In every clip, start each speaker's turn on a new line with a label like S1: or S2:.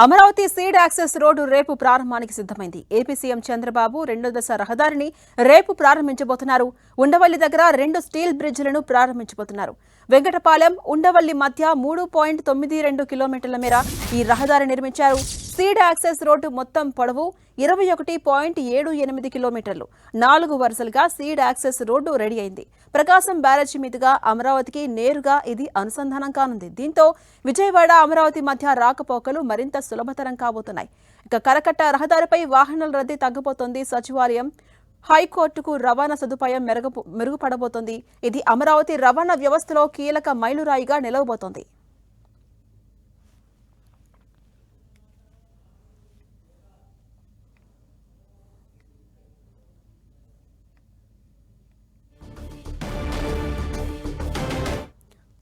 S1: Amaravati seed access road రేపు ప్రారంభానికి సిద్ధమైంది. ఏపీ సీఎం చంద్రబాబు రెండో దశ రహదారిని రేపు ప్రారంభించబోతున్నారు. ఉండవల్లి దగ్గర 2 స్టీల్ బ్రిడ్జిలను ప్రారంభించబోతున్నారు. వెంకటపాలెం ఉండవల్లి మధ్య 3.92 కిలోమీటర్ల మేర ఈ రహదారి నిర్మించారు. సీడ్ యాక్సెస్ రోడ్డు మొత్తం పొడవు 21.78 కిలోమీటర్లు. 4 వరుసలుగా సీడ్ యాక్సెస్ రోడ్డు రెడీ అయింది. ప్రకాశం బ్యారేజీ మీదుగా అమరావతికి నేరుగా ఇది అనుసంధానం కానుంది. దీంతో విజయవాడ అమరావతి మధ్య రాకపోకలు మరింత సులభతరం కాబోతున్నాయి. ఇక కరకట్ట రహదారిపై వాహనాల రద్దీ తగ్గబోతోంది. సచివాలయం, హైకోర్టుకు రవాణా సదుపాయం మెరుగుపడబోతోంది. ఇది అమరావతి రవాణా వ్యవస్థలో కీలక మైలురాయిగా నిలవబోతోంది.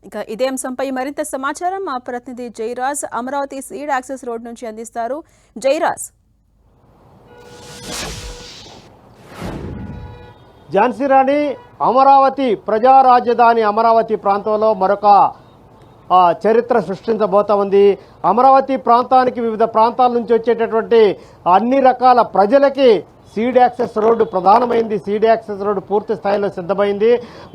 S1: ఇక ఇదే అంశంపై మరింత సమాచారం మా ప్రతినిధి Jayaraj Amaravati seed access road నుంచి అందిస్తారు. జయరాజ్.
S2: ఝాన్సీ రాణి, అమరావతి ప్రజా రాజధాని అమరావతి ప్రాంతంలో మరొక చరిత్ర సృష్టించబోతా ఉంది. అమరావతి ప్రాంతానికి వివిధ ప్రాంతాల నుంచి వచ్చేటటువంటి అన్ని రకాల ప్రజలకి సీడ్ యాక్సెస్ రోడ్డు ప్రధానమైంది. సీడ్ యాక్సెస్ రోడ్డు పూర్తి స్థాయిలో సిద్ధమైంది.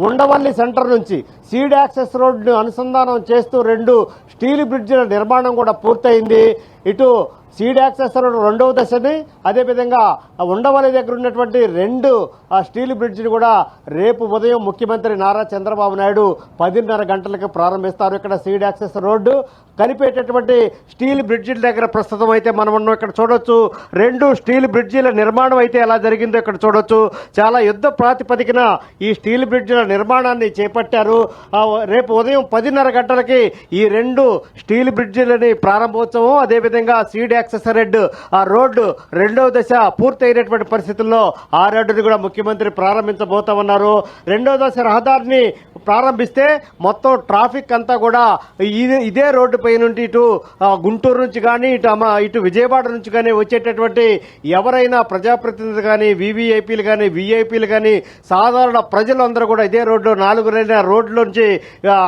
S2: ఉండవల్లి సెంటర్ నుంచి సీడ్ యాక్సెస్ రోడ్డును అనుసంధానం చేస్తూ 2 స్టీల్ బ్రిడ్జిల నిర్మాణం కూడా పూర్తయింది. ఇటు సీడ్ యాక్సెస్ రోడ్డు రెండవ దశని, అదేవిధంగా ఉండవల్లి దగ్గర ఉన్నటువంటి 2 స్టీల్ బ్రిడ్జిని కూడా రేపు ఉదయం ముఖ్యమంత్రి నారా చంద్రబాబు నాయుడు 10:30 గంటలకు ప్రారంభిస్తారు. ఇక్కడ సీడ్ యాక్సెస్ రోడ్డు కలిపేటటువంటి స్టీల్ బ్రిడ్జిల దగ్గర ప్రస్తుతం అయితే మనం ఉన్నాం. ఇక్కడ చూడొచ్చు 2 స్టీల్ బ్రిడ్జిల నిర్మాణం అయితే ఎలా జరిగిందో ఇక్కడ చూడొచ్చు. చాలా యుద్ధ ప్రాతిపదికన ఈ స్టీల్ బ్రిడ్జిల నిర్మాణాన్ని చేపట్టారు. రేపు ఉదయం 10:30 గంటలకి ఈ 2 స్టీల్ బ్రిడ్జిలని ప్రారంభోత్సవం, అదేవిధంగా సీడ్ యాక్సెస్ రోడ్డు రెండవ దశ పూర్తయినటువంటి పరిస్థితుల్లో ఆ రోడ్డుని కూడా ముఖ్యమంత్రి ప్రారంభించబోతా ఉన్నారు. రెండవ దశ రహదారిని ప్రారంభిస్తే మొత్తం ట్రాఫిక్ అంతా కూడా ఇదే రోడ్డు పై నుండి ఇటు గుంటూరు నుంచి కానీ ఇటు విజయవాడ నుంచి కానీ వచ్చేటటువంటి ఎవరైనా ప్రజాప్రతినిధులు కానీ, వివిఐపీలు కానీ, విఐపీలు కానీ, సాధారణ ప్రజలందరూ కూడా ఇదే రోడ్డు 4 లైన్ల రోడ్ల నుంచి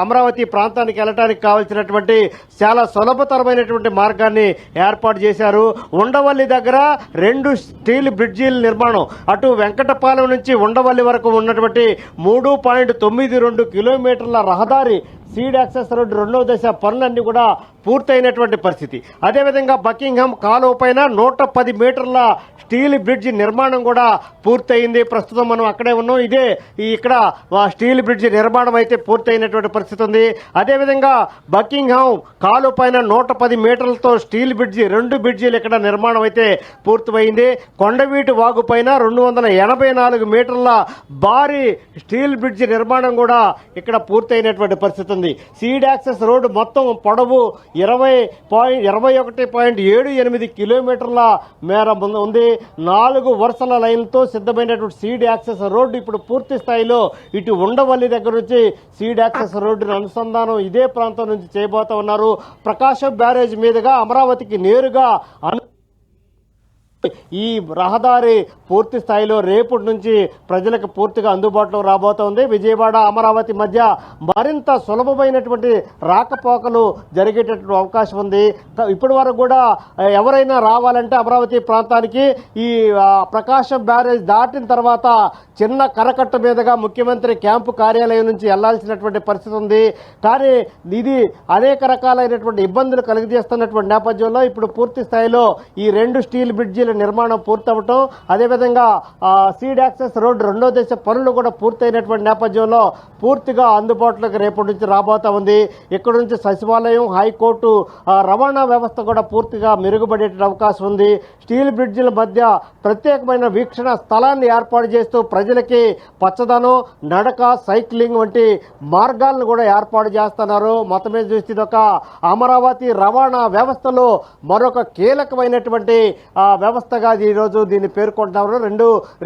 S2: అమరావతి ప్రాంతానికి వెళ్ళడానికి కావాల్సినటువంటి చాలా సులభతరమైనటువంటి మార్గాన్ని ఏర్పాటు చేశారు. ఉండవల్లి దగ్గర 2 స్టీల్ బ్రిడ్జీల నిర్మాణం, అటు వెంకటపాలెం నుంచి ఉండవల్లి వరకు ఉన్నటువంటి 3.92 కిలోమీటర్ల రహదారి సీడ్ యాక్సెస్ రోడ్డు రెండవ దశ పనులన్నీ కూడా పూర్తయినటువంటి పరిస్థితి. అదేవిధంగా బకింగ్హామ్ కాలువ పైన 110 మీటర్ల స్టీల్ బ్రిడ్జి నిర్మాణం కూడా పూర్తయింది. ప్రస్తుతం మనం అక్కడే ఉన్నాం. ఇదే ఇక్కడ స్టీల్ బ్రిడ్జి నిర్మాణం అయితే పూర్తయినటువంటి పరిస్థితి ఉంది. అదేవిధంగా బకింగ్హామ్ కాలువ పైన 110 మీటర్లతో స్టీల్ బ్రిడ్జి 2 బ్రిడ్జీలు ఇక్కడ నిర్మాణం అయితే పూర్తయింది. కొండవీటి వాగు పైన 284 మీటర్ల భారీ స్టీల్ బ్రిడ్జి నిర్మాణం కూడా ఇక్కడ పూర్తయినటువంటి పరిస్థితి ఉంది. సీడ్ యాక్సెస్ రోడ్డు మొత్తం పొడవు 21.78 కిలోమీటర్ల మేర ఉంది. 4 వరుసల లైన్లతో సిద్ధమైనటువంటి సీడ్ యాక్సెస్ రోడ్డు ఇప్పుడు పూర్తి స్థాయిలో ఇటు ఉండవల్లి దగ్గర నుంచి సీడ్ యాక్సెస్ రోడ్డును అనుసంధానం ఇదే ప్రాంతం నుంచి చేయబోతా ఉన్నారు. ప్రకాశం బ్యారేజ్ మీదుగా అమరావతికి నేరుగా ఈ రహదారి పూర్తి స్థాయిలో రేపటి నుంచి ప్రజలకు పూర్తిగా అందుబాటులో రాబోతోంది. విజయవాడ అమరావతి మధ్య మరింత సులభమైనటువంటి రాకపోకలు జరిగేటటువంటి అవకాశం ఉంది. ఇప్పటి వరకు కూడా ఎవరైనా రావాలంటే అమరావతి ప్రాంతానికి ఈ ప్రకాశం బ్యారేజ్ దాటిన తర్వాత చిన్న కరకట్ట మీదుగా ముఖ్యమంత్రి క్యాంపు కార్యాలయం నుంచి వెళ్లాల్సినటువంటి పరిస్థితి ఉంది. కానీ ఇది అనేక రకాలైనటువంటి ఇబ్బందులు కలిగజేస్తున్నటువంటి నేపథ్యంలో ఇప్పుడు పూర్తి స్థాయిలో ఈ 2 స్టీల్ బ్రిడ్జీల నిర్మాణం పూర్తవటం, అదేవిధంగా సీడ్ యాక్సెస్ రోడ్డు రెండో దశ పనులు కూడా పూర్తయినటువంటి నేపథ్యంలో పూర్తిగా అందుబాటులోకి రేపటి నుంచి రాబోతా ఉంది. ఇక్కడ నుంచి సచివాలయం, హైకోర్టు, రవాణా వ్యవస్థ కూడా పూర్తిగా మెరుగుపడే అవకాశం ఉంది. స్టీల్ బ్రిడ్జిల మధ్య ప్రత్యేకమైన వీక్షణ స్థలాన్ని ఏర్పాటు చేస్తూ ప్రజలకి పచ్చదనం, నడక, సైక్లింగ్ వంటి మార్గాలను కూడా ఏర్పాటు చేస్తున్నారు. మొత్తమే చూస్తే ఒక అమరావతి రవాణా వ్యవస్థలో మరొక కీలకమైనటువంటి వ్యవస్థగా ఈరోజు దీన్ని పేర్కొంటున్నారు.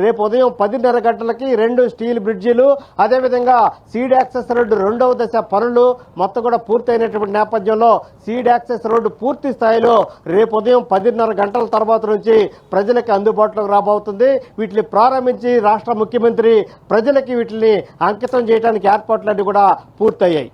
S2: రేపు ఉదయం 10:30 గంటలకి 2 స్టీల్ బ్రిడ్జిలు, అదేవిధంగా సీడ్ యాక్సెస్ రోడ్డు రెండవ దశ పనులు మొత్తం కూడా పూర్తయినటువంటి నేపథ్యంలో సీడ్ యాక్సెస్ రోడ్డు పూర్తి స్థాయిలో రేపు ఉదయం 10:30 గంటల తర్వాత నుంచి ప్రజలకు అందుబాటులోకి రాబోతుంది. వీటిని ప్రారంభించి రాష్ట్ర ముఖ్యమంత్రి ప్రజలకి వీటిని అంకితం చేయడానికి ఏర్పాట్లన్నీ కూడా పూర్తయ్యాయి.